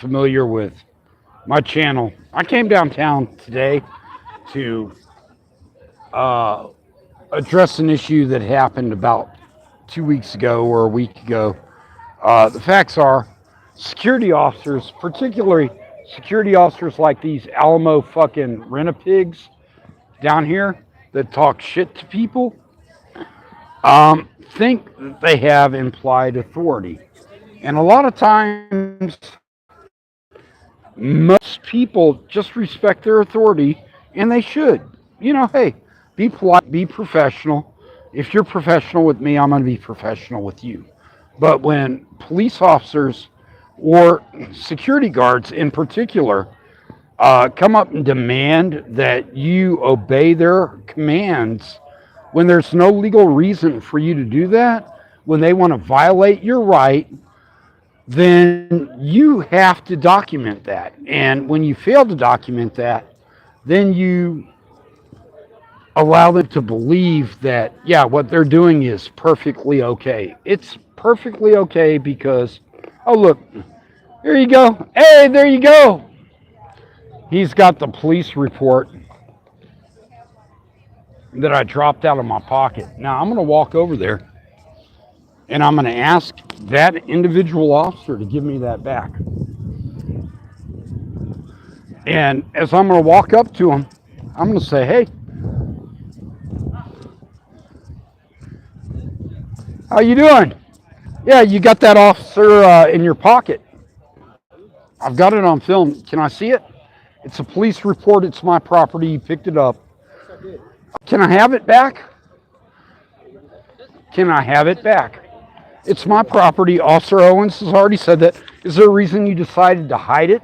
familiar with my channel, I came downtown today to uh, address an issue that happened about 2 weeks ago or a week ago. The facts are security officers, particularly security officers like these Alamo fucking rent-a-pigs down here that talk shit to people, think that they have implied authority. And a lot of times, most people just respect their authority, and they should. You know, hey, be polite, be professional. If you're professional with me, I'm going to be professional with you. But when police officers or security guards in particular come up and demand that you obey their commands when there's no legal reason for you to do that, when they want to violate your right, then you have to document that. And when you fail to document that, then you allow them to believe that, yeah, what they're doing is perfectly okay. It's perfectly okay because, oh, look, there you go. Hey, there you go. He's got the police report that I dropped out of my pocket. Now, I'm going to walk over there and I'm going to ask that individual officer to give me that back. And as I'm going to walk up to him, I'm going to say, hey, how you doing? Yeah, you got that officer in your pocket. I've got it on film. Can I see it? It's a police report. It's my property. You picked it up. Can I have it back? Can I have it back? It's my property. Officer Owens has already said that. Is there a reason you decided to hide it?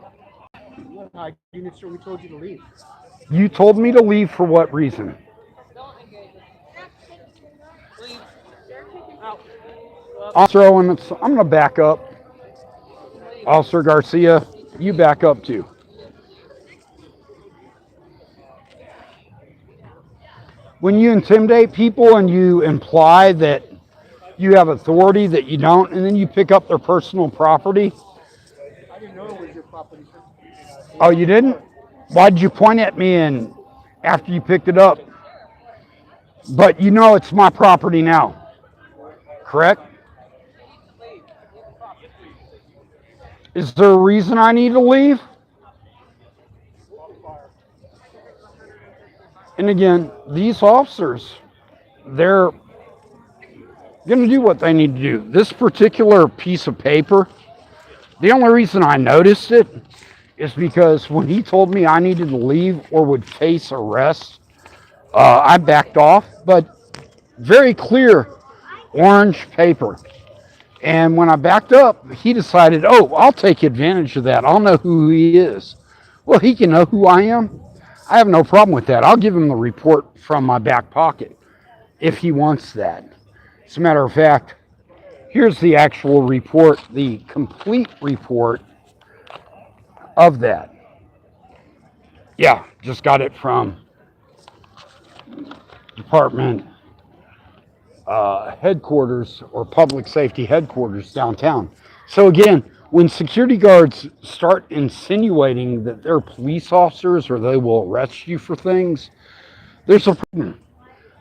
We told you to leave. You told me to leave for what reason? Officer Owens, I'm going to back up. Officer Garcia, you back up too. When you intimidate people and you imply that you have authority that you don't, and then you pick up their personal property. I didn't know it was your property. Oh, you didn't? Why did you point at me and after you picked it up? But you know it's my property now, correct? Is there a reason I need to leave? And again, these officers, they're going to do what they need to do. This particular piece of paper, the only reason I noticed it is because when he told me I needed to leave or would face arrest, I backed off. But very clear orange paper. And when I backed up, he decided, oh, I'll take advantage of that. I'll know who he is. Well, he can know who I am. I have no problem with that. I'll give him the report from my back pocket if he wants that. As a matter of fact, here's the actual report, the complete report of that. Yeah, just got it from Department headquarters or public safety headquarters downtown. So again, when security guards start insinuating that they're police officers or they will arrest you for things, there's a problem.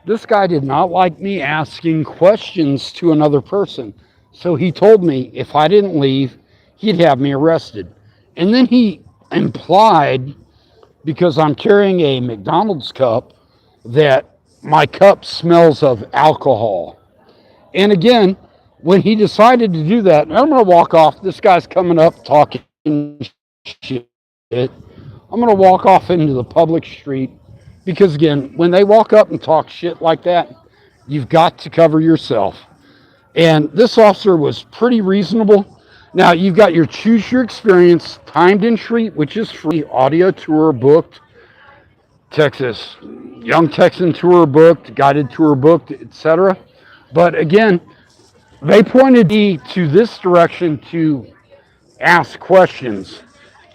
This guy did not like me asking questions to another person. So he told me if I didn't leave, he'd have me arrested. And then he implied, because I'm carrying a McDonald's cup, that my cup smells of alcohol. And again, when he decided to do that, I'm going to walk off. This guy's coming up talking shit. I'm going to walk off into the public street because, again, when they walk up and talk shit like that, you've got to cover yourself. And this officer was pretty reasonable. Now, you've got your Choose Your Experience timed entry, which is free, audio tour booked, Texas, Young Texan tour booked, guided tour booked, etc. But again, they pointed me to this direction to ask questions.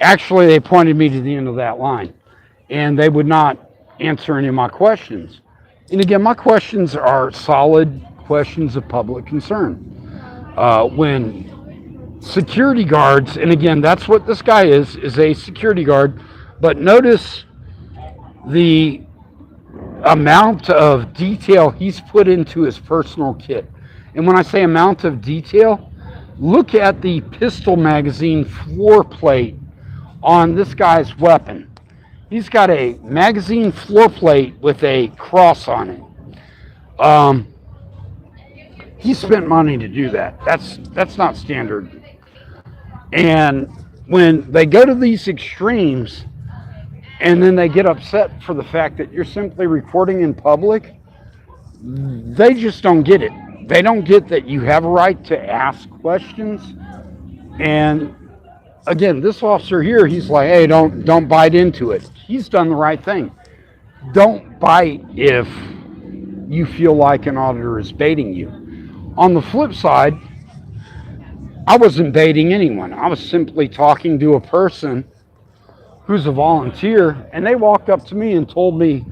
Actually, they pointed me to the end of that line, and they would not answer any of my questions. And again, my questions are solid questions of public concern. When security guards, and again, that's what this guy is a security guard, but notice the amount of detail he's put into his personal kit. And when I say amount of detail, look at the pistol magazine floor plate on this guy's weapon. He's got a magazine floor plate with a cross on it. He spent money to do that. That's not standard. And when they go to these extremes and then they get upset for the fact that you're simply recording in public, they just don't get it. They don't get that you have a right to ask questions. And again, this officer here, he's like, hey, don't bite into it. He's done the right thing. Don't bite if you feel like an auditor is baiting you. On the flip side, I wasn't baiting anyone. I was simply talking to a person who's a volunteer, and they walked up to me and told me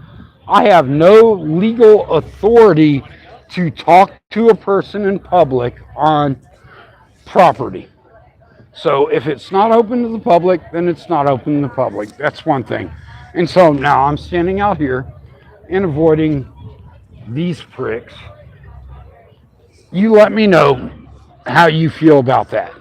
I have no legal authority to talk to a person in public on property. So if it's not open to the public, then it's not open to the public. That's one thing. And so now I'm standing out here and avoiding these pricks. You let me know how you feel about that.